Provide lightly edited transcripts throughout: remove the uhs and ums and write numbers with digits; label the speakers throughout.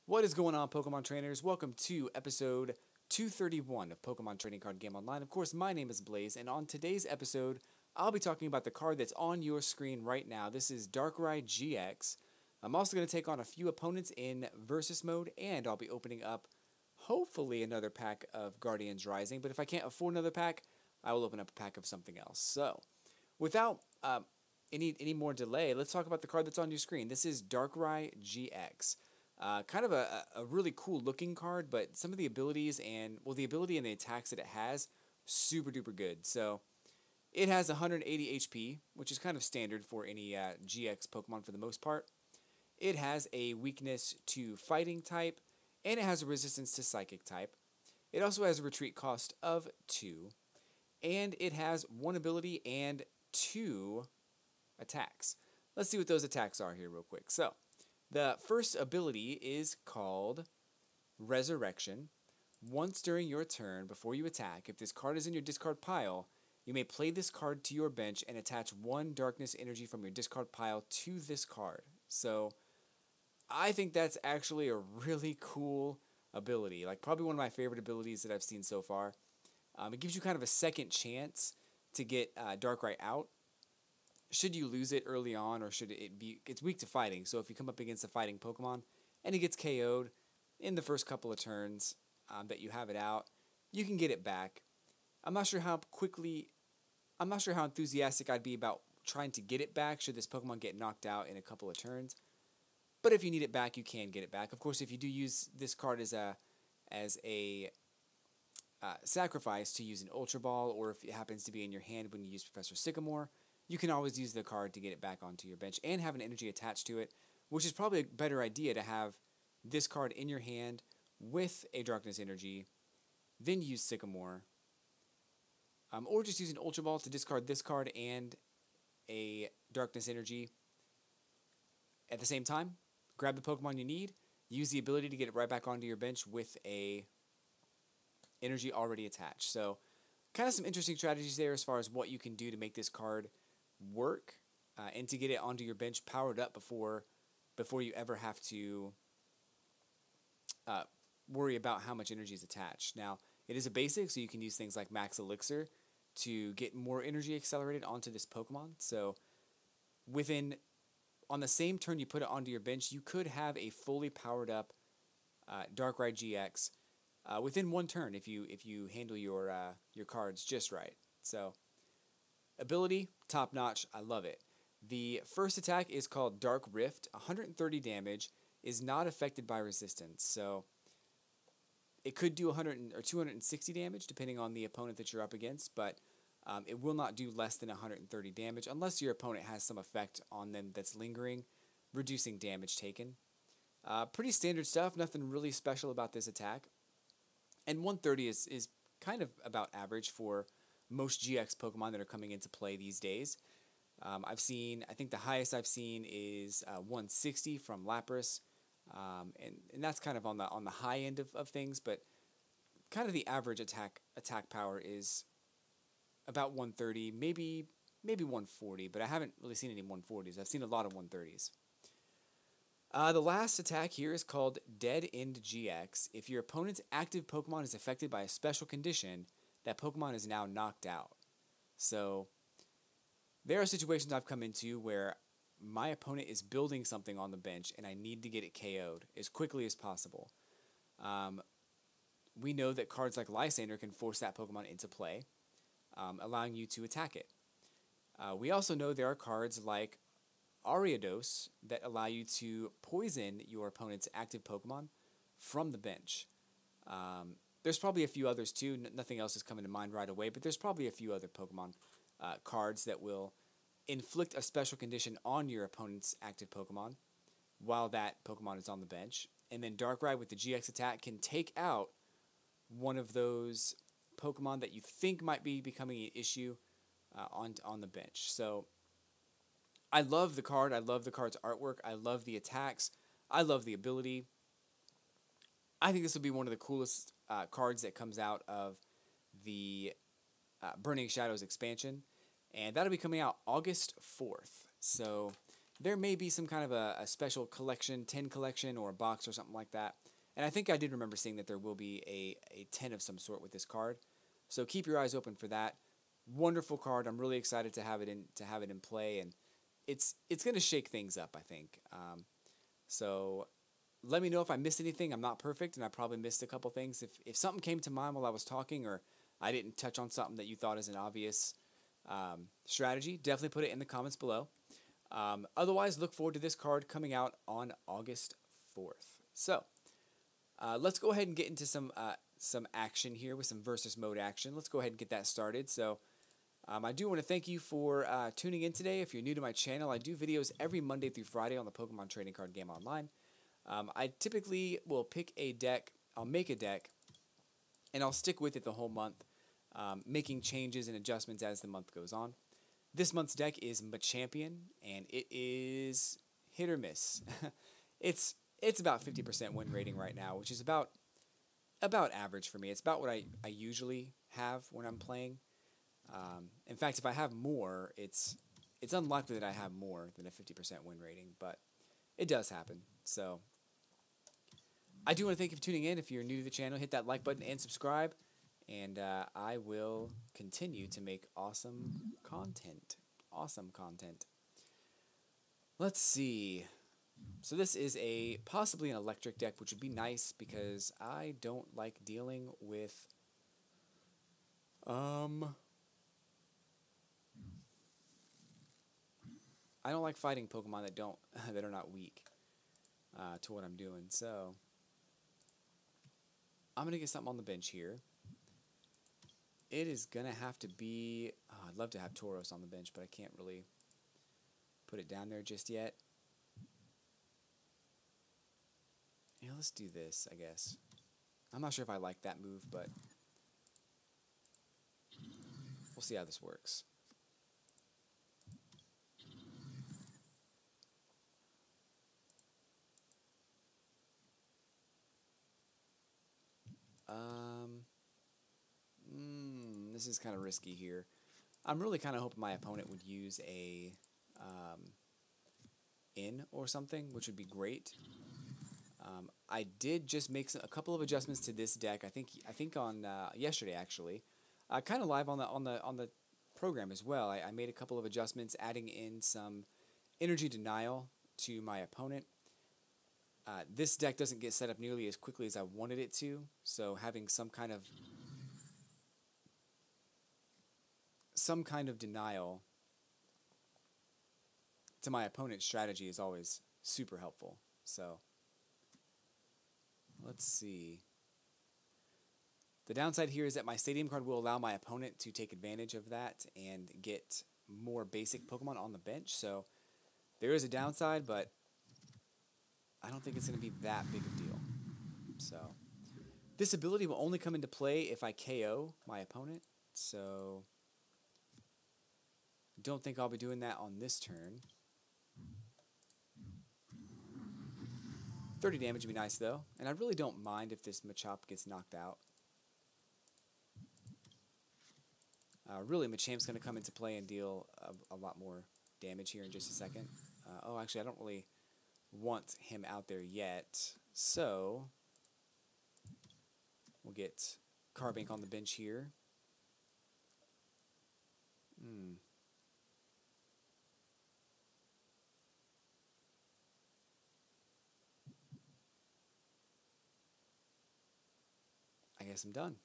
Speaker 1: What is going on, Pokemon trainers? Welcome to episode 231 of Pokemon Trading Card Game Online. Of course, my name is Blaze, and on today's episode, I'll be talking about the card that's on your screen right now. This is Darkrai GX. I'm also going to take on a few opponents in Versus mode, and I'll be opening up, hopefully, another pack of Guardians Rising. But if I can't afford another pack, I will open up a pack of something else. So, without any more delay, let's talk about the card that's on your screen. This is Darkrai GX. Kind of a really cool looking card, but some of the abilities and, well, the ability and the attacks that it has, super duper good. So it has 180 HP, which is kind of standard for any GX Pokemon for the most part. It has a weakness to fighting type, and it has a resistance to psychic type. It also has a retreat cost of 2, and it has 1 ability and 2 attacks. Let's see what those attacks are here real quick. So the first ability is called Resurrection. Once during your turn, before you attack, if this card is in your discard pile, you may play this card to your bench and attach 1 darkness energy from your discard pile to this card. So I think that's actually a really cool ability. Like, probably one of my favorite abilities that I've seen so far. It gives you kind of a second chance to get Darkrai out. Should you lose it early on, or should it be... It's weak to fighting, so if you come up against a fighting Pokemon and it gets KO'd in the first couple of turns that you have it out, you can get it back. I'm not sure how enthusiastic I'd be about trying to get it back should this Pokemon get knocked out in a couple of turns. But if you need it back, you can get it back. Of course, if you do use this card as a sacrifice to use an Ultra Ball, or if it happens to be in your hand when you use Professor Sycamore, you can always use the card to get it back onto your bench and have an energy attached to it, which is probably a better idea to have this card in your hand with a Darkness Energy, then use Sycamore, or just use an Ultra Ball to discard this card and a Darkness Energy at the same time. Grab the Pokemon you need, use the ability to get it right back onto your bench with a energy already attached. So kind of some interesting strategies there as far as what you can do to make this card work and to get it onto your bench powered up before you ever have to worry about how much energy is attached. Now, it is a basic, so you can use things like Max Elixir to get more energy accelerated onto this Pokemon. So on the same turn you put it onto your bench, you could have a fully powered up Darkrai GX within 1 turn if you handle your cards just right. So ability, top notch, I love it. The first attack is called Dark Rift, 130 damage, is not affected by resistance. So it could do 100 or 260 damage depending on the opponent that you're up against, but it will not do less than 130 damage unless your opponent has some effect on them that's lingering, reducing damage taken. Pretty standard stuff, nothing really special about this attack. And 130 is kind of about average for most GX Pokemon that are coming into play these days. I think the highest I've seen is 160 from Lapras, and that's kind of on the high end of things, but kind of the average attack power is about 130, maybe 140, but I haven't really seen any 140s. I've seen a lot of 130s. The last attack here is called Dead End GX. If your opponent's active Pokemon is affected by a special condition, that Pokemon is now knocked out. So there are situations I've come into where my opponent is building something on the bench and I need to get it KO'd as quickly as possible. We know that cards like Lysander can force that Pokemon into play, allowing you to attack it. We also know there are cards like Ariados that allow you to poison your opponent's active Pokemon from the bench. There's probably a few others too. Nothing else is coming to mind right away, but there's probably a few other Pokemon cards that will inflict a special condition on your opponent's active Pokemon while that Pokemon is on the bench. And then Darkrai with the GX attack can take out one of those Pokemon that you think might be becoming an issue on the bench. So I love the card. I love the card's artwork. I love the attacks. I love the ability. I think this will be one of the coolest cards that comes out of the Burning Shadows expansion, and that'll be coming out August 4th. So there may be some kind of a special collection, 10 collection, or a box or something like that. And I think I did remember seeing that there will be a 10 of some sort with this card. So keep your eyes open for that. Wonderful card. I'm really excited to have it in play, and it's going to shake things up, I think. So let me know if I missed anything. I'm not perfect, and I probably missed a couple things. If something came to mind while I was talking, or I didn't touch on something that you thought is an obvious strategy, definitely put it in the comments below. Otherwise, look forward to this card coming out on August 4th. So let's go ahead and get into some action here with some versus mode action. Let's go ahead and get that started. So I do want to thank you for tuning in today. If you're new to my channel, I do videos every Monday through Friday on the Pokemon Trading Card Game Online. I typically will pick a deck, I'll make a deck, and I'll stick with it the whole month, making changes and adjustments as the month goes on. This month's deck is Machampion, and it is hit or miss. It's about 50% win rating right now, which is about average for me. It's about what I usually have when I'm playing. In fact, if I have more, it's unlikely that I have more than a 50% win rating, but it does happen. So I do want to thank you for tuning in. If you're new to the channel, hit that like button and subscribe, and I will continue to make awesome content. Let's see. So this is possibly an electric deck, which would be nice because I don't like dealing with I don't like fighting Pokemon that are not weak to what I'm doing. So I'm gonna get something on the bench here. It is gonna have to be. Oh, I'd love to have Tauros on the bench, but I can't really put it down there just yet. Yeah, let's do this, I guess. I'm not sure if I like that move, but we'll see how this works. This is kind of risky here. I'm really kind of hoping my opponent would use a in or something, which would be great. I did just make a couple of adjustments to this deck. I think on yesterday actually, kind of live on the program as well. I made a couple of adjustments, adding in some energy denial to my opponent. This deck doesn't get set up nearly as quickly as I wanted it to, so having some kind of denial to my opponent's strategy is always super helpful. So let's see. The downside here is that my Stadium card will allow my opponent to take advantage of that and get more basic Pokemon on the bench. So there is a downside, but I don't think it's going to be that big of a deal. So this ability will only come into play if I KO my opponent. So don't think I'll be doing that on this turn. 30 damage would be nice, though. And I really don't mind if this Machop gets knocked out. Really, Machamp's going to come into play and deal a lot more damage here in just a second. Oh, actually, I don't really want him out there yet. So we'll get Carbink on the bench here. I guess I'm done.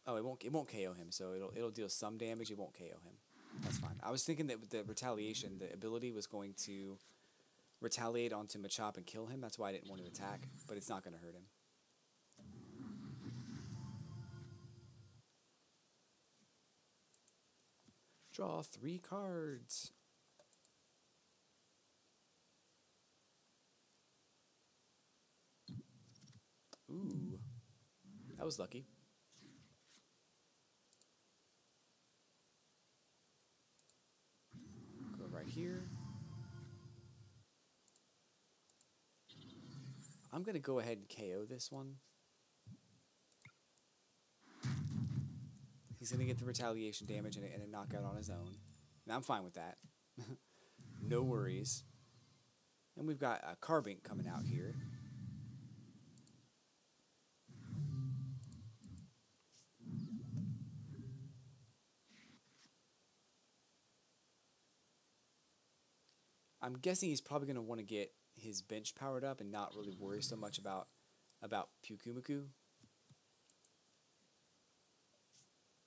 Speaker 1: Oh, it won't KO him, so it'll deal some damage. It won't KO him. That's fine. I was thinking that with the retaliation, the ability was going to retaliate onto Machop and kill him. That's why I didn't want to attack, but it's not going to hurt him. Draw 3 cards. Ooh, that was lucky. Go right here. I'm going to go ahead and KO this one. He's going to get the retaliation damage and a knockout on his own. And I'm fine with that. No worries. And we've got a Carbink coming out here. I'm guessing he's probably going to want to get his bench powered up and not really worry so much about Pyukumuku.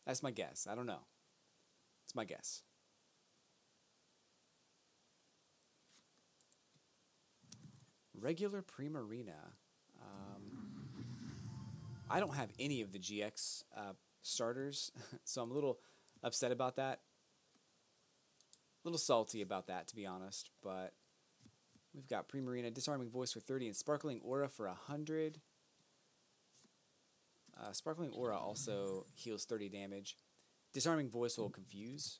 Speaker 1: That's my guess. I don't know. It's my guess. Regular Primarina. I don't have any of the GX starters, so I'm a little upset about that. A little salty about that, to be honest, but we've got Primarina, Disarming Voice for 30, and Sparkling Aura for 100. Sparkling Aura also heals 30 damage. Disarming Voice will confuse,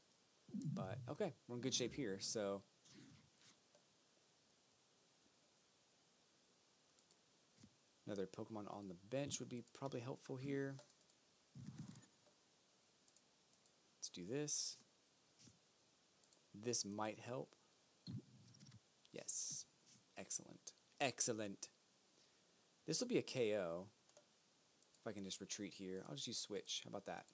Speaker 1: but okay, we're in good shape here, so... Another Pokemon on the bench would be probably helpful here. Let's do this. This might help. Yes. Excellent. Excellent. This will be a KO. If I can just retreat here. I'll just use Switch. How about that?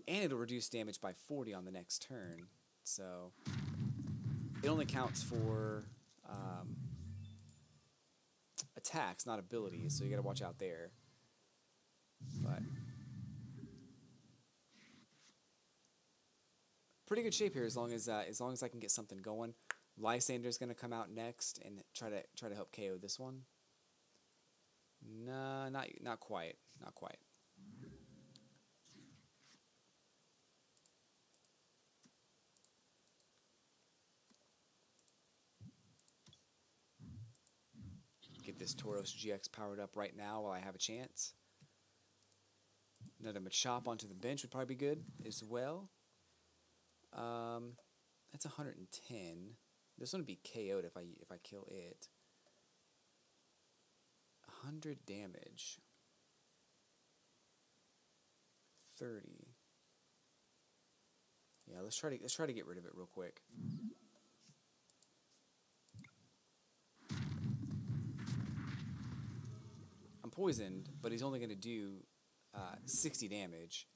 Speaker 1: And it'll reduce damage by 40 on the next turn. So it only counts for attacks, not abilities. So you gotta watch out there. But pretty good shape here as long as I can get something going. Lysander's gonna come out next and try to help KO this one. Nah, not quite. Not quite. Get this Tauros GX powered up right now while I have a chance. Another Machop onto the bench would probably be good as well. That's 110. This one would be KO'd if I kill it. 100 damage. 30. Yeah, let's try to get rid of it real quick. I'm poisoned, but he's only going to do 60 damage,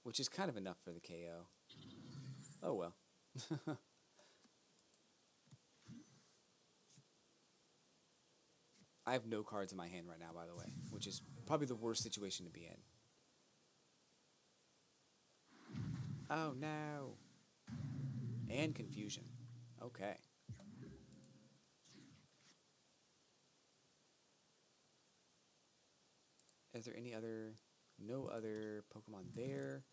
Speaker 1: which is kind of enough for the KO. Oh well. I have no cards in my hand right now, by the way, which is probably the worst situation to be in. Oh no. And confusion. Okay. Is there any other... No other Pokemon there.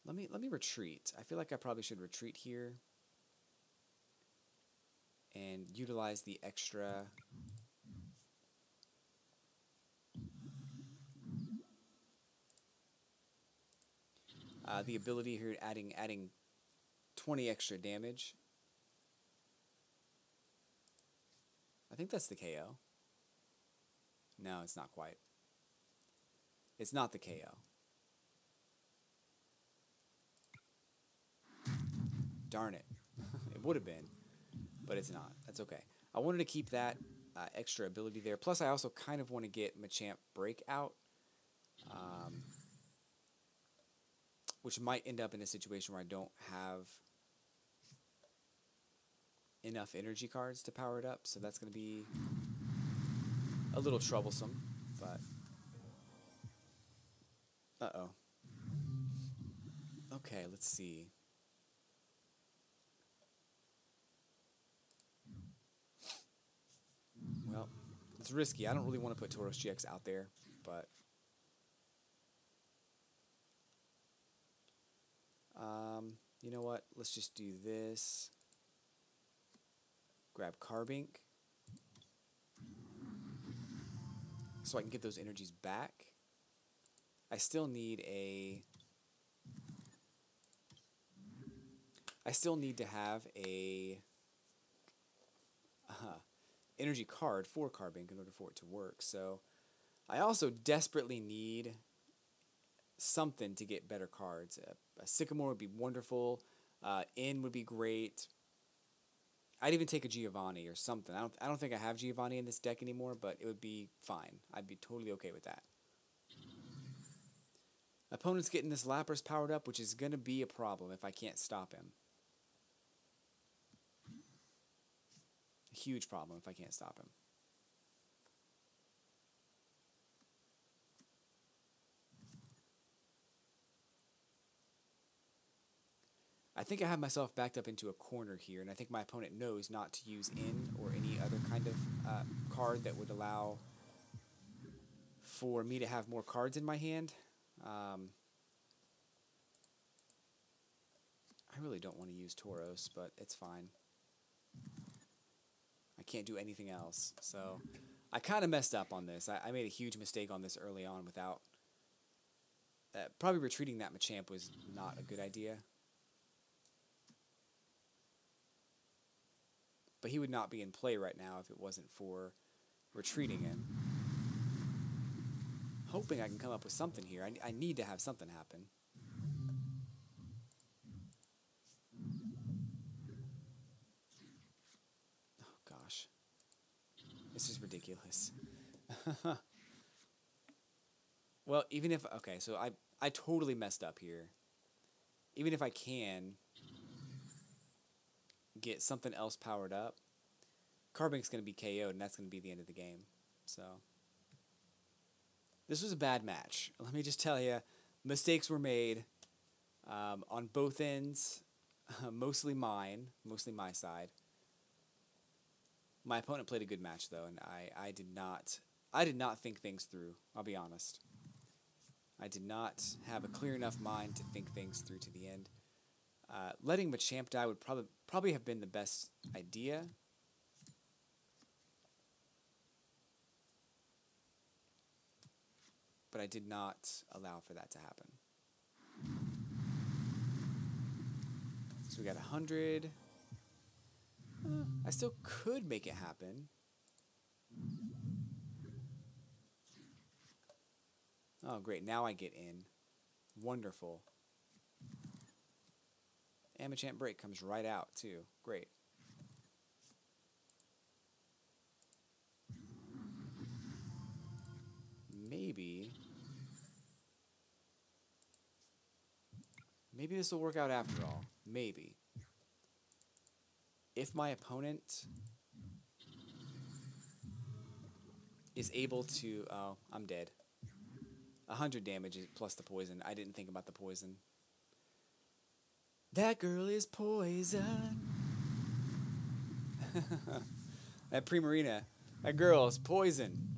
Speaker 1: Let me retreat. I feel like I probably should retreat here and utilize the extra the ability here adding 20 extra damage. I think that's the KO. No, it's not quite. It's not the KO. Darn it. It would have been, but it's not. That's okay. I wanted to keep that extra ability there. Plus, I also kind of want to get Machamp Breakout, which might end up in a situation where I don't have enough energy cards to power it up. So that's going to be a little troublesome, but... Uh-oh. Okay, let's see. Well, it's risky. I don't really want to put Tauros GX out there, but... you know what? Let's just do this. Grab Carbink. So I can get those energies back. I still need to have a energy card for Carbink in order for it to work. So I also desperately need something to get better cards. A Sycamore would be wonderful. In would be great. I'd even take a Giovanni or something. I don't think I have Giovanni in this deck anymore, but it would be fine. I'd be totally okay with that. Opponent's getting this Lapras powered up, which is going to be a problem if I can't stop him. A huge problem if I can't stop him. I think I have myself backed up into a corner here, and I think my opponent knows not to use in or any other kind of card that would allow for me to have more cards in my hand. I really don't want to use Tauros, but it's fine. I can't do anything else, so I kind of messed up on this. I made a huge mistake on this early on without... probably retreating that Machamp was not a good idea. But he would not be in play right now if it wasn't for retreating him. Hoping I can come up with something here. I need to have something happen. Oh, gosh. This is ridiculous. Well, even if... Okay, so I totally messed up here. Even if I can get something else powered up, Carbink's going to be KO'd, and that's going to be the end of the game. So, this was a bad match. Let me just tell you, mistakes were made on both ends, mostly my side. My opponent played a good match, though, and I did not think things through, I'll be honest. I did not have a clear enough mind to think things through to the end. Letting Machamp die would probably have been the best idea. But I did not allow for that to happen. So we got 100. I still could make it happen. Oh, great. Now I get in. Wonderful. And Machamp Break comes right out, too. Great. Maybe this will work out after all. Maybe. If my opponent is able to... Oh, I'm dead. 100 damage plus the poison. I didn't think about the poison. That girl is poison. That Primarina. That girl is poison.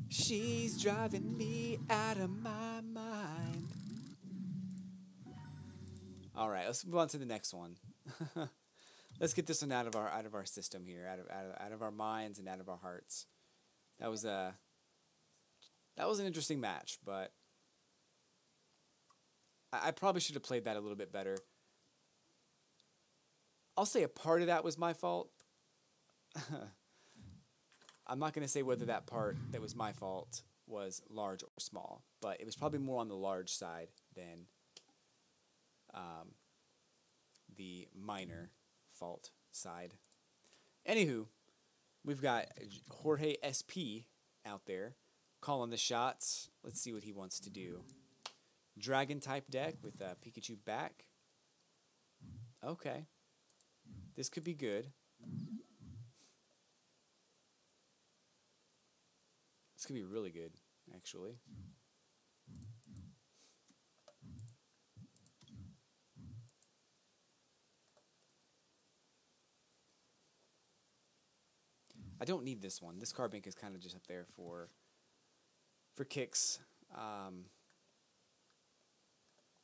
Speaker 1: She's driving me out of my mind. Alright, let's move on to the next one. Let's get this one out of our system here, out of our minds and out of our hearts. That was an interesting match, but I probably should have played that a little bit better. I'll say a part of that was my fault. I'm not going to say whether that part that was my fault was large or small, but it was probably more on the large side than the minor fault side. Anywho, we've got Jorge SP out there calling the shots. Let's see what he wants to do. Dragon type deck with Pikachu back. Okay. This could be good. This could be really good, actually. I don't need this one. This card bank is kind of just up there for kicks.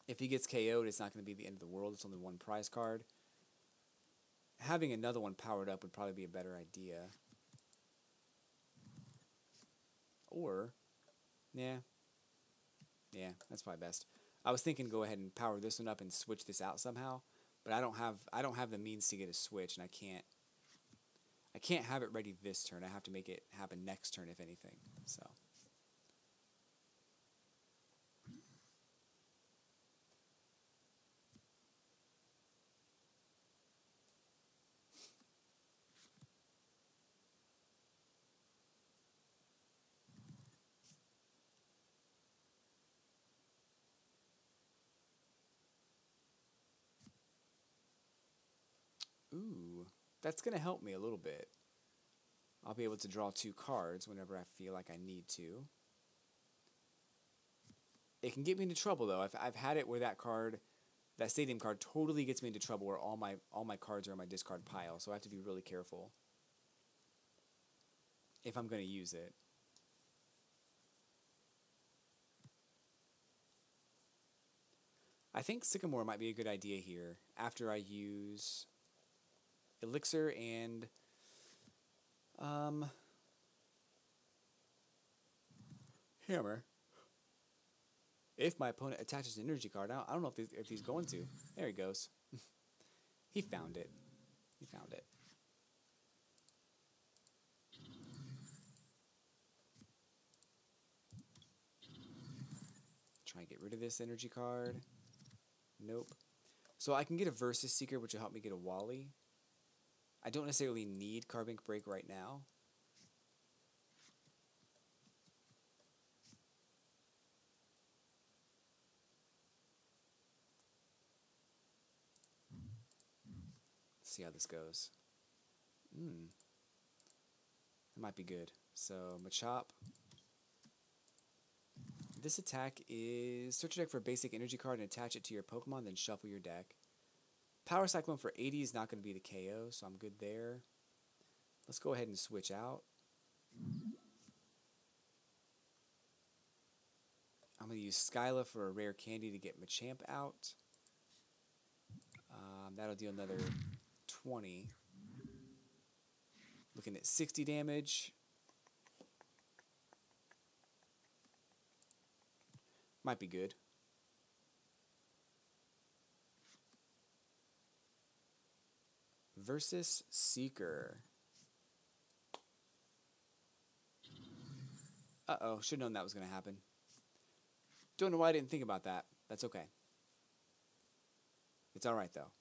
Speaker 1: If he gets KO'd, it's not going to be the end of the world. It's only one prize card. Having another one powered up would probably be a better idea. Or, yeah, that's probably best. I was thinking go ahead and power this one up and switch this out somehow, but I don't have the means to get a switch, and I can't have it ready this turn. I have to make it happen next turn, if anything. So that's going to help me a little bit. I'll be able to draw 2 cards whenever I feel like I need to. It can get me into trouble, though. I've had it where that card, that stadium card, totally gets me into trouble where all my cards are in my discard pile, so I have to be really careful if I'm going to use it. I think Sycamore might be a good idea here after I use Elixir and Hammer. If my opponent attaches an energy card, I don't know if he's going to. There he goes. He found it. He found it. Try and get rid of this energy card. Nope. So I can get a Versus Seeker, which will help me get a Wally. I don't necessarily need Carbink Break right now. Let's see how this goes. It might be good. So Machop. This attack is search your deck for a basic energy card and attach it to your Pokemon, then shuffle your deck. Power Cyclone for 80 is not going to be the KO, so I'm good there. Let's go ahead and switch out. I'm going to use Skyla for a rare candy to get Machamp out. That'll deal another 20. Looking at 60 damage. Might be good. Versus Seeker. Uh-oh, should have known that was going to happen. Don't know why I didn't think about that. That's okay. It's alright, though.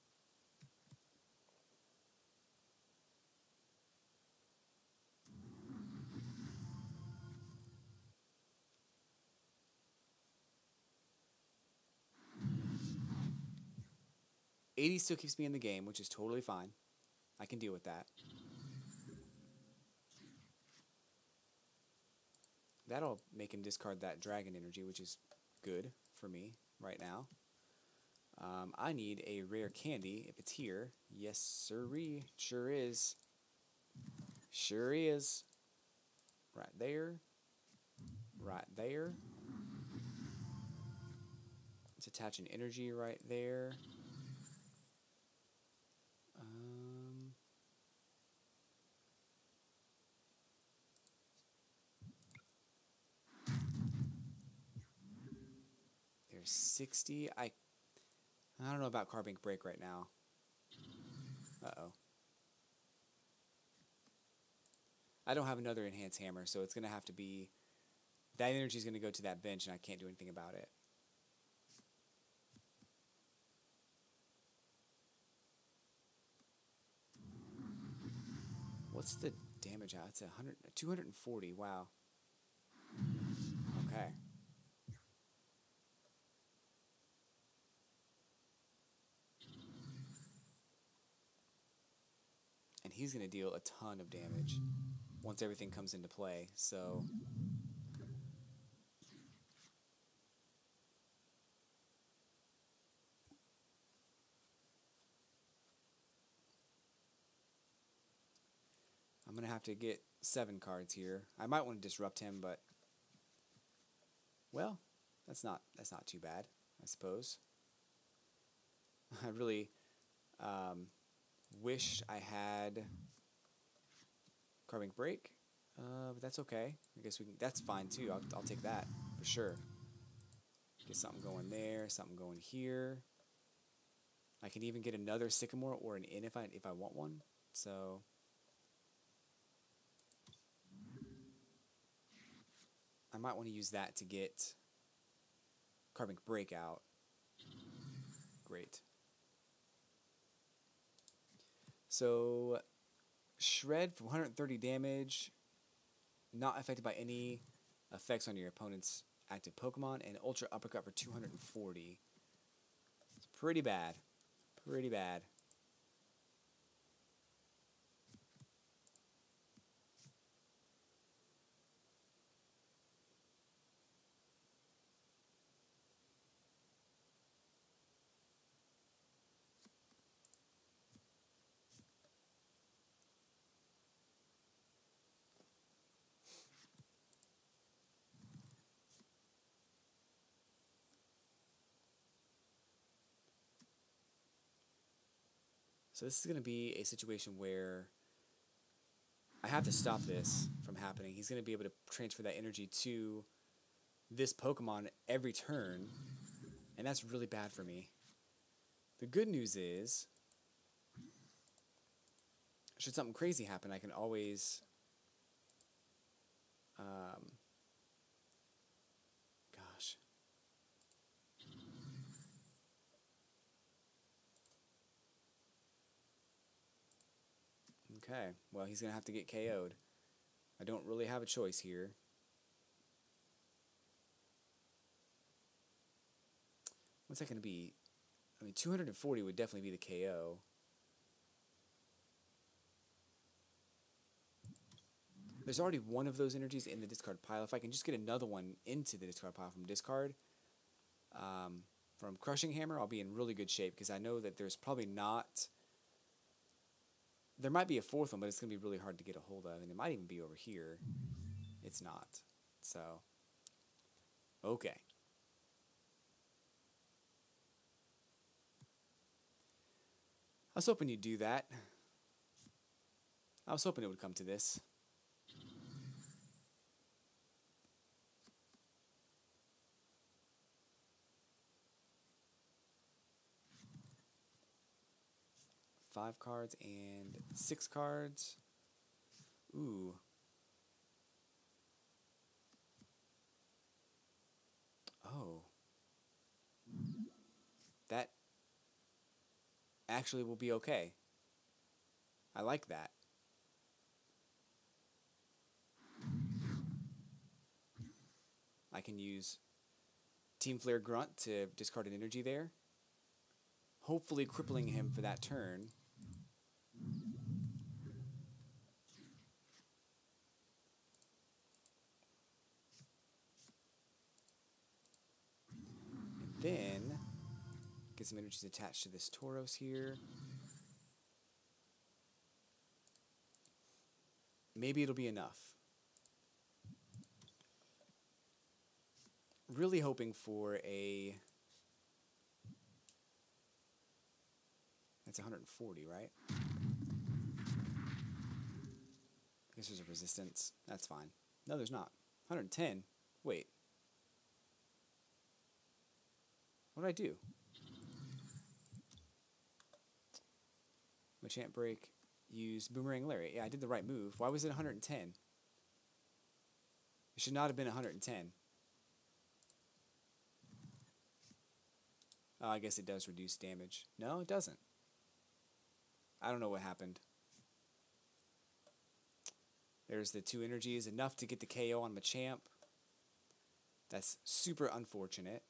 Speaker 1: $80 still keeps me in the game, which is totally fine. I can deal with that. That'll make him discard that dragon energy, which is good for me right now. I need a rare candy if it's here. Yes, sirree. Sure is. Sure is. Right there. Right there. Let's attach an energy right there. There's 60. I don't know about Carbink Break right now. Uh-oh. I don't have another Enhanced Hammer, so it's going to have to be... That energy is going to go to that bench, and I can't do anything about it. What's the damage out? It's 240. Wow. Okay. And he's going to deal a ton of damage once everything comes into play, so... I'm going to have to get 7 cards here. I might want to disrupt him, but... Well, that's not too bad, I suppose. I really wish I had Carbink Break, but that's okay. I guess that's fine too. I'll take that for sure. Get something going there, something going here. I can even get another Sycamore or an Inn if I want one. So I might want to use that to get Carbink Break out. Great. So, Shred for 130 damage, not affected by any effects on your opponent's active Pokemon, and Ultra Uppercut for 240. It's pretty bad. Pretty bad. So this is going to be a situation where I have to stop this from happening. He's going to be able to transfer that energy to this Pokemon every turn, and that's really bad for me. The good news is, should something crazy happen, I can always... gosh. Okay, well, he's going to have to get KO'd. I don't really have a choice here. What's that going to be? I mean, 240 would definitely be the KO. There's already one of those energies in the discard pile. If I can just get another one into the discard pile from discard, from Crushing Hammer, I'll be in really good shape, because I know that there's probably not... There might be a fourth one, but it's going to be really hard to get a hold of, and it might even be over here. It's not. So, okay. I was hoping you'd do that. I was hoping it would come to this. Five cards and 6 cards. Ooh. Oh. That actually will be okay. I like that. I can use Team Flare Grunt to discard an energy there, hopefully crippling him for that turn. And then get some energies attached to this Tauros here. Maybe it'll be enough. Really hoping for a... That's 140, right? I guess there's a resistance. That's fine. No, there's not. 110? Wait. What did I do? Machamp Break. Use Boomerang Lariat. Yeah, I did the right move. Why was it 110? It should not have been 110. Oh, I guess it does reduce damage. No, it doesn't. I don't know what happened. There's the 2 energies, enough to get the KO on Machamp. That's super unfortunate.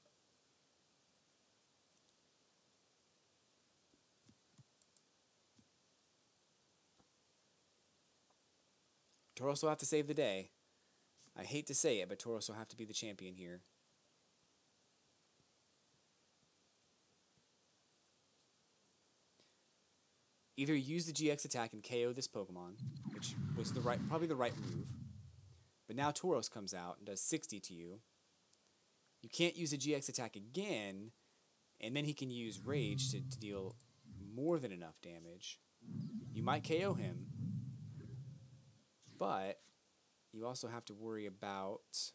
Speaker 1: Tauros will have to save the day. I hate to say it, but Tauros will have to be the champion here. Either use the GX attack and KO this Pokemon, which was probably the right move. But now Tauros comes out and does 60 to you. You can't use a GX attack again, and then he can use Rage to deal more than enough damage. You might KO him, but you also have to worry about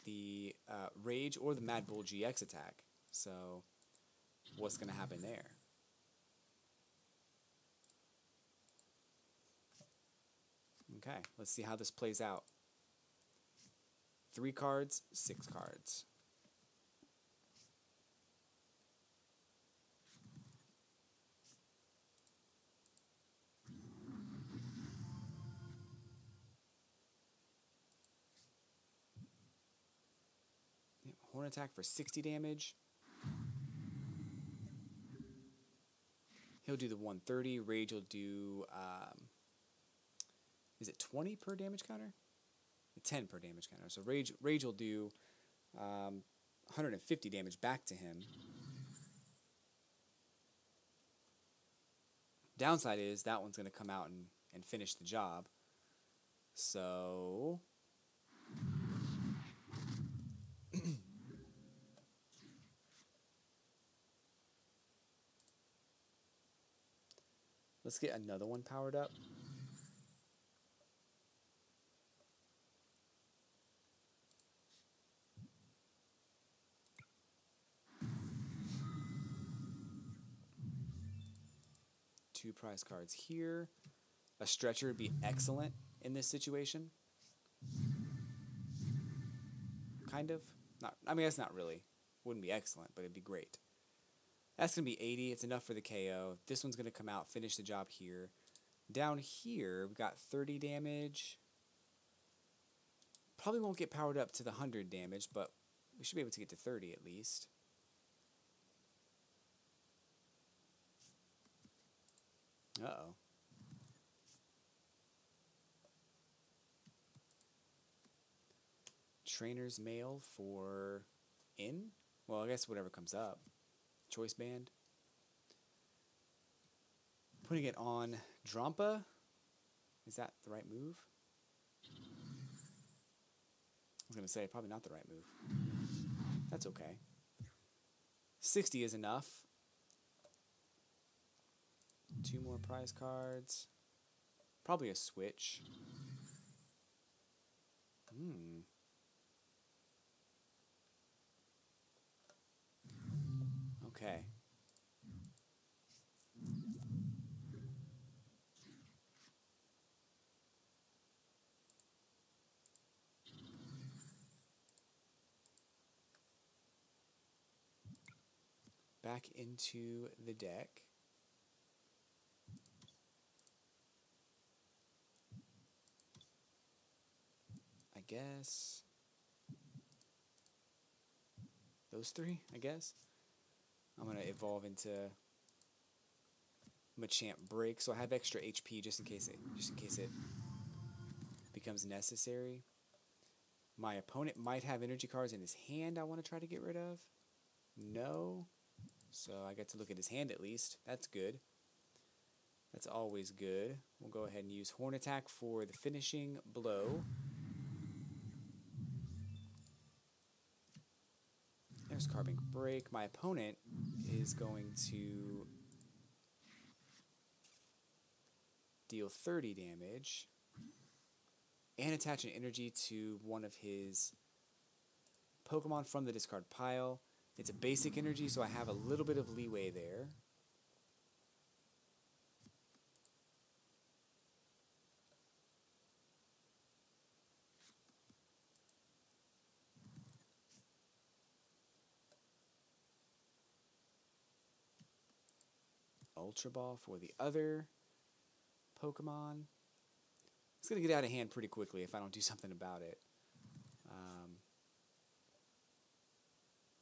Speaker 1: the Rage or the Mad Bull GX attack. So, what's going to happen there? Okay, let's see how this plays out. 3 cards, 6 cards. Horn attack for 60 damage. He'll do the 130. Rage will do, is it 20 per damage counter? 10 per damage counter. So Rage will do 150 damage back to him. Downside is that one's going to come out and finish the job. So... Let's get another one powered up. Two prize cards here. A stretcher would be excellent in this situation. Kind of. Not. I mean, that's not really. Wouldn't be excellent, but it'd be great. That's going to be 80. It's enough for the KO. This one's going to come out, finish the job here. Down here, we've got 30 damage. Probably won't get powered up to the 100 damage, but we should be able to get to 30 at least. Uh-oh. Trainer's mail for in? Well, I guess whatever comes up. Choice band. Putting it on Drampa. Is that the right move? I was going to say, probably not the right move. That's okay. 60 is enough. Two more prize cards. Probably a switch. Okay. Back into the deck. I guess those three, I guess. I'm going to evolve into Machamp Break, so I have extra HP just in case it becomes necessary. My opponent might have energy cards in his hand I want to try to get rid of. No. So I get to look at his hand at least. That's good. That's always good. We'll go ahead and use Horn Attack for the finishing blow. There's Carbon Break. My opponent is going to deal 30 damage and attach an energy to one of his Pokemon from the discard pile. It's a basic energy, so I have a little bit of leeway there. Ultra Ball for the other Pokemon. It's going to get out of hand pretty quickly if I don't do something about it.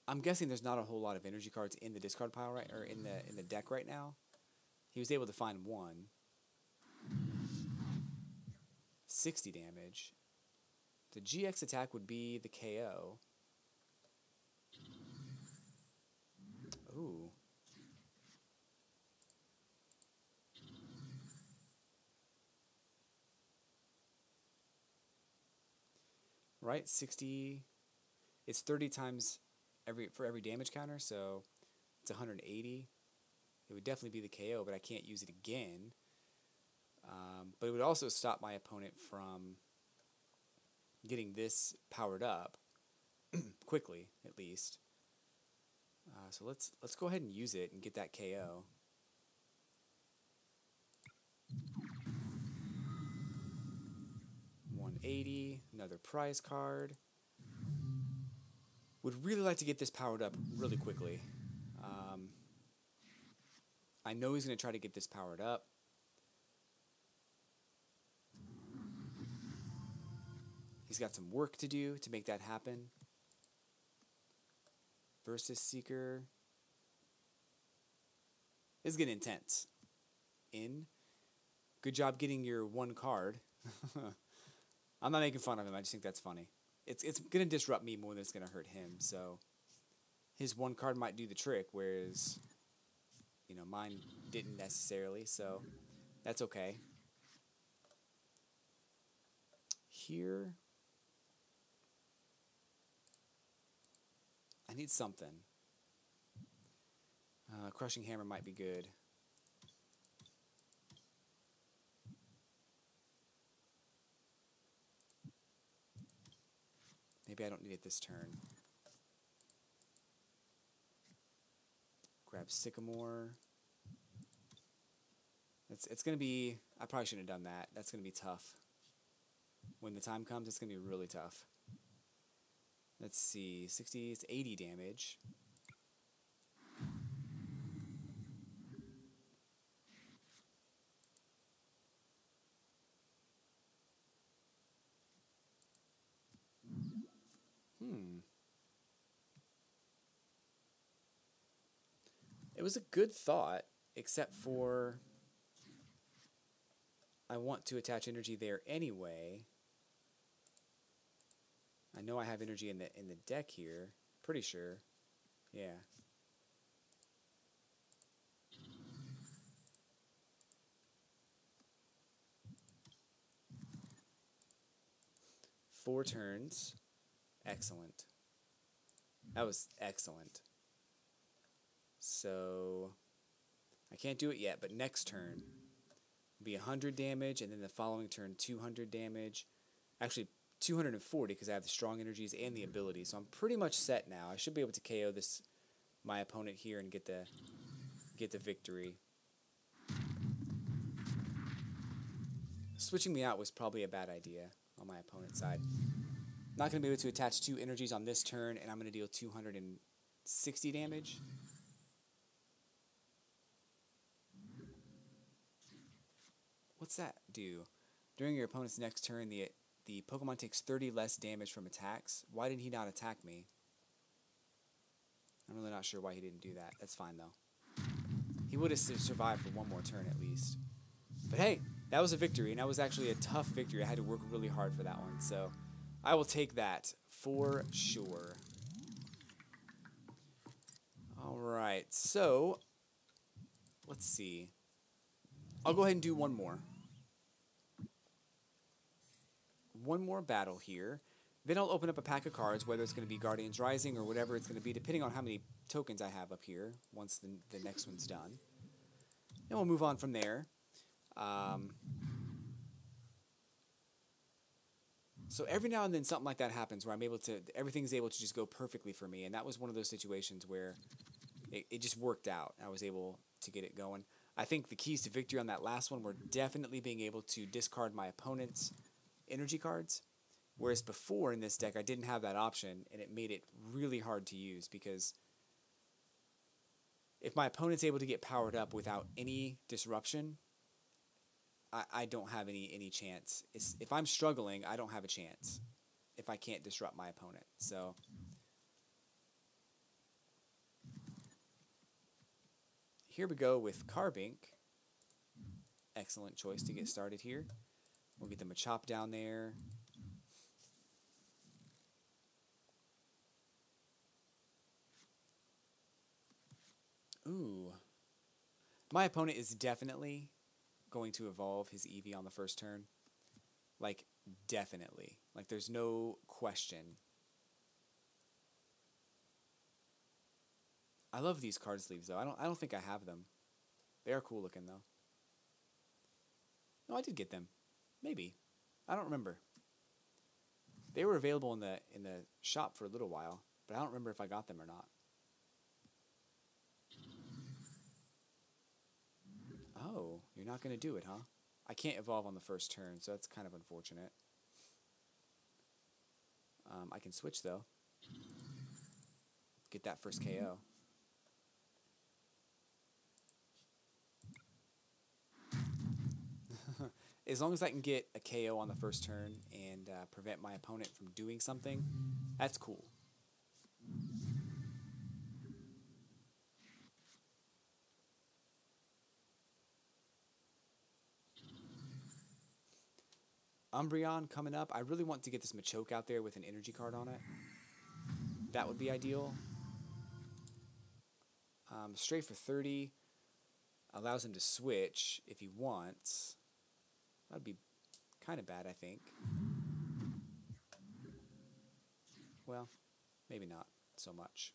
Speaker 1: I'm guessing there's not a whole lot of energy cards in the discard pile or in the deck right now. He was able to find one. 60 damage. The GX attack would be the KO. Ooh. Right, 60. It's 30 times for every damage counter, so it's 180. It would definitely be the KO, but I can't use it again. But it would also stop my opponent from getting this powered up quickly, at least. So let's go ahead and use it and get that KO. $180, another prize card. Would really like to get this powered up really quickly. I know he's going to try to get this powered up. He's got some work to do to make that happen. Versus Seeker. This is getting intense. Good job getting your one card. I'm not making fun of him. I just think that's funny. It's going to disrupt me more than it's going to hurt him. So his one card might do the trick, whereas mine didn't necessarily. So that's okay. Here, I need something. Crushing Hammer might be good. maybe I don't need it this turn. Grab Sycamore. It's going to be... I probably shouldn't have done that. That's going to be tough. When the time comes, it's going to be really tough. Let's see. 60, it's 80 damage. It was a good thought, except for I want to attach energy there anyway. I know I have energy in the deck here. Pretty sure. Yeah. Four turns. Excellent. That was excellent. So I can't do it yet, but next turn will be 100 damage, and then the following turn 200 damage. Actually, 240 because I have the strong energies and the ability. So I'm pretty much set now. I should be able to KO my opponent here and get the victory. Switching me out was probably a bad idea on my opponent's side. Not going to be able to attach 2 energies on this turn, and I'm going to deal 260 damage. What's that do? During your opponent's next turn, the Pokemon takes 30 less damage from attacks. Why did he not attack me? I'm really not sure why he didn't do that. That's fine, though. He would have survived for one more turn at least. But hey, that was a victory, and that was actually a tough victory. I had to work really hard for that one, so I will take that for sure. Alright, so let's see. I'll go ahead and do one more. One more battle here. Then I'll open up a pack of cards, whether it's going to be Guardians Rising or whatever it's going to be, depending on how many tokens I have up here once the next one's done. Then we'll move on from there. So every now and then something like that happens where everything's able to just go perfectly for me, and that was one of those situations where it just worked out. I was able to get it going. I think the keys to victory on that last one were definitely being able to discard my opponent's energy cards, whereas before in this deck I didn't have that option, and it made it really hard to use because if my opponent's able to get powered up without any disruption, I don't have any chance. If I'm struggling, I don't have a chance if I can't disrupt my opponent. So here we go with Carbink. Excellent choice to get started here. We'll get the Machop down there. Ooh. My opponent is definitely going to evolve his Eevee on the first turn. Like, definitely. Like, there's no question. I love these card sleeves, though. I don't think I have them. They are cool looking, though. No, I did get them. Maybe. I don't remember. They were available in the shop for a little while, but I don't remember if I got them or not. Oh, you're not going to do it, huh? I can't evolve on the first turn, so that's kind of unfortunate. I can switch, though. Get that first KO. As long as I can get a KO on the first turn and prevent my opponent from doing something, that's cool. Umbreon coming up. I really want to get this Machoke out there with an energy card on it. That would be ideal. Stray for 30. Allows him to switch if he wants. That would be kind of bad, I think. Well, maybe not so much.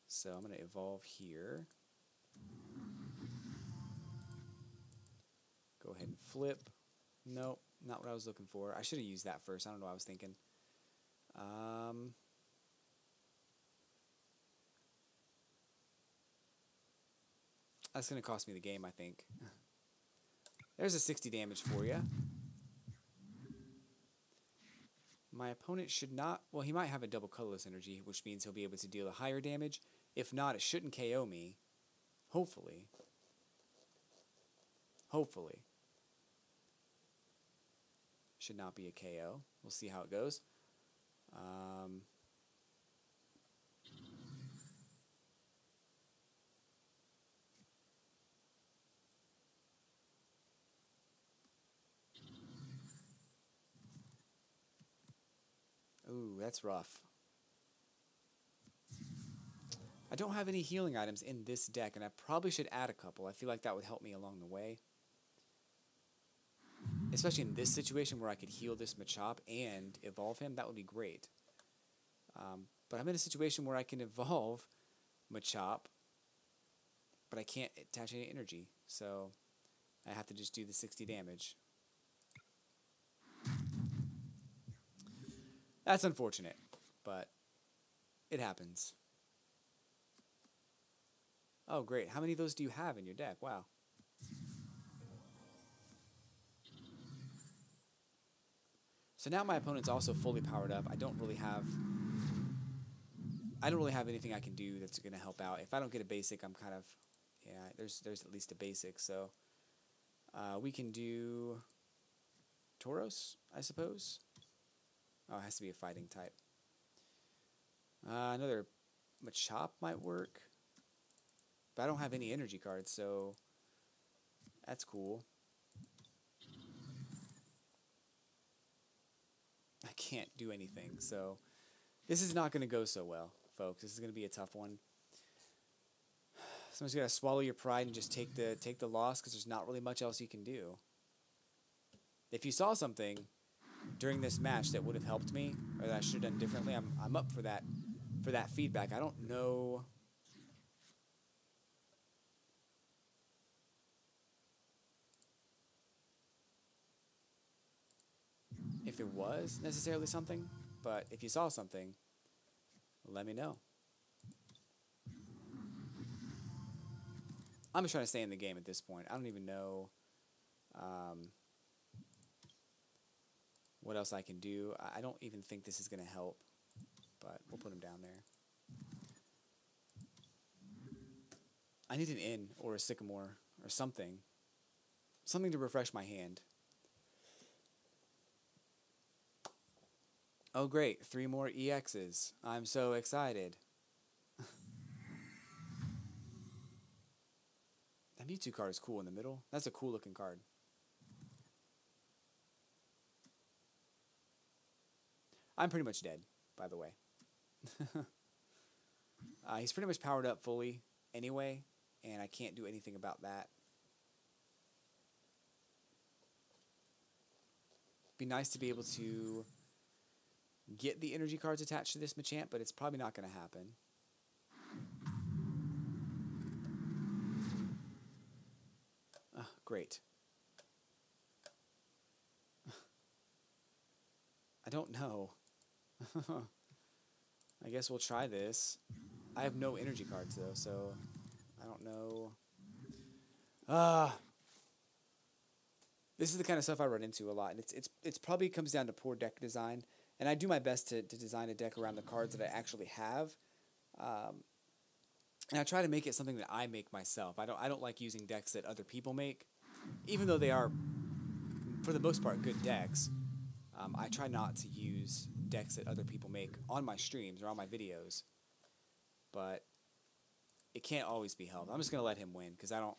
Speaker 1: So I'm going to evolve here. Go ahead and flip. Nope, not what I was looking for. I should have used that first. I don't know what I was thinking. That's going to cost me the game, I think. There's a 60 damage for you. My opponent should not... Well, he might have a double colorless energy, which means he'll be able to deal a higher damage. If not, it shouldn't KO me. Hopefully. Hopefully. Should not be a KO. We'll see how it goes. Ooh, that's rough. I don't have any healing items in this deck, and I probably should add a couple. I feel like that would help me along the way. Especially in this situation where I could heal this Machop and evolve him, that would be great. But I'm in a situation where I can evolve Machop, but I can't attach any energy, so I have to just do the 60 damage. That's unfortunate, but it happens. Oh, great. How many of those do you have in your deck? Wow. So now my opponent's also fully powered up. I don't really have anything I can do that's going to help out. If I don't get a basic, I'm kind of... Yeah, there's at least a basic, so... we can do... Tauros, I suppose? Oh, it has to be a fighting type. Another Machop might work. But I don't have any energy cards, so... That's cool. I can't do anything, so... This is not going to go so well, folks. This is going to be a tough one. Someone's got to swallow your pride and just take the loss, because there's not really much else you can do. If you saw something during this match that would have helped me, or that I should have done differently, I'm up for that feedback. I don't know... if it was necessarily something, but if you saw something, let me know. I'm just trying to stay in the game at this point. I don't even know what else I can do. I don't even think this is going to help, but we'll put him down there. I need an inn or a sycamore or something. Something to refresh my hand. Oh great, 3 more EXs. I'm so excited. That Mewtwo card is cool in the middle. That's a cool looking card. I'm pretty much dead, by the way. He's pretty much powered up fully anyway, and I can't do anything about that. Be nice to be able to get the energy cards attached to this Machamp, but it's probably not going to happen. Great. I don't know. I guess we'll try this. I have no energy cards though, so I don't know. This is the kind of stuff I run into a lot, and it's probably comes down to poor deck design. And I do my best to design a deck around the cards that I actually have, and I try to make it something that I make myself. I don't like using decks that other people make, even though they are, for the most part, good decks. I try not to use decks that other people make on my streams or on my videos, but it can't always be helped. I'm just gonna let him win because I don't.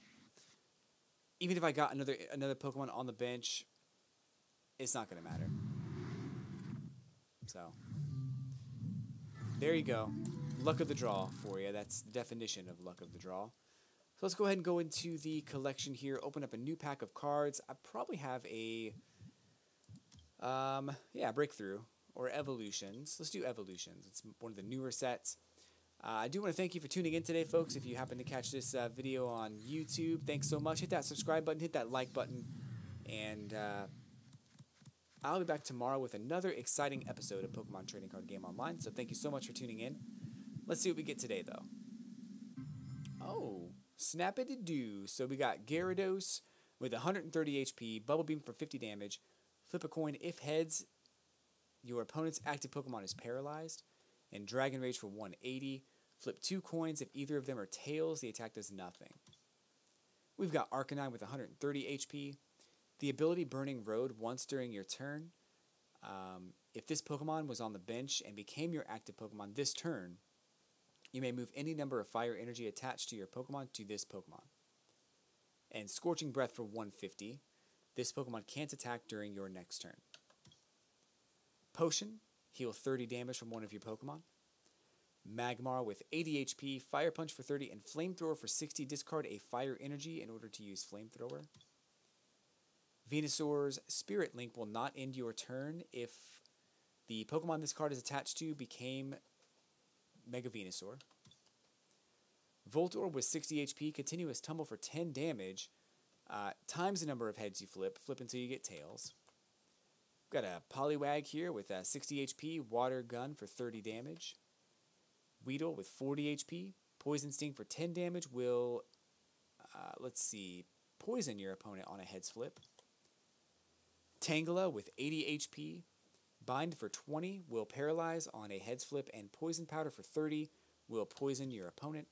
Speaker 1: Even if I got another Pokemon on the bench, it's not gonna matter. So, there you go. Luck of the draw for you. That's the definition of luck of the draw. So let's go ahead and go into the collection here. Open up a new pack of cards. I probably have a, Breakthrough or Evolutions. Let's do Evolutions. It's one of the newer sets. I do want to thank you for tuning in today, folks. If you happen to catch this video on YouTube, thanks so much. Hit that subscribe button, hit that like button, and I'll be back tomorrow with another exciting episode of Pokemon Trading Card Game Online, so thank you so much for tuning in. Let's see what we get today, though. Oh, snap-it-a-doo. So we got Gyarados with 130 HP, Bubble Beam for 50 damage, flip a coin if heads, your opponent's active Pokemon is paralyzed, and Dragon Rage for 180. Flip 2 coins if either of them are tails, the attack does nothing. We've got Arcanine with 130 HP, the ability Burning Road once during your turn. If this Pokemon was on the bench and became your active Pokemon this turn, you may move any number of fire energy attached to your Pokemon to this Pokemon. And Scorching Breath for 150. This Pokemon can't attack during your next turn. Potion, heal 30 damage from one of your Pokemon. Magmar with 80 HP, Fire Punch for 30, and Flamethrower for 60. Discard a fire energy in order to use Flamethrower. Venusaur's Spirit Link will not end your turn if the Pokemon this card is attached to became Mega Venusaur. Voltorb with 60 HP, Continuous Tumble for 10 damage, times the number of heads you flip, flip until you get tails. We've got a Poliwag here with 60 HP, Water Gun for 30 damage. Weedle with 40 HP, Poison Sting for 10 damage will, poison your opponent on a heads flip. Tangela with 80 HP, Bind for 20 will paralyze on a heads flip, and Poison Powder for 30 will poison your opponent.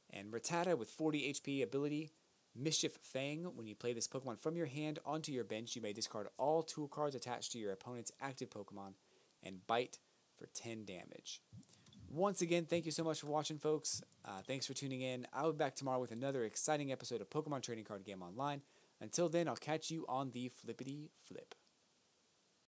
Speaker 1: And Rattata with 40 HP ability, Mischief Fang. When you play this Pokemon from your hand onto your bench, you may discard all tool cards attached to your opponent's active Pokemon, and Bite for 10 damage. Once again, thank you so much for watching, folks. Thanks for tuning in. I'll be back tomorrow with another exciting episode of Pokemon Trading Card Game Online. Until then, I'll catch you on the flippity flip.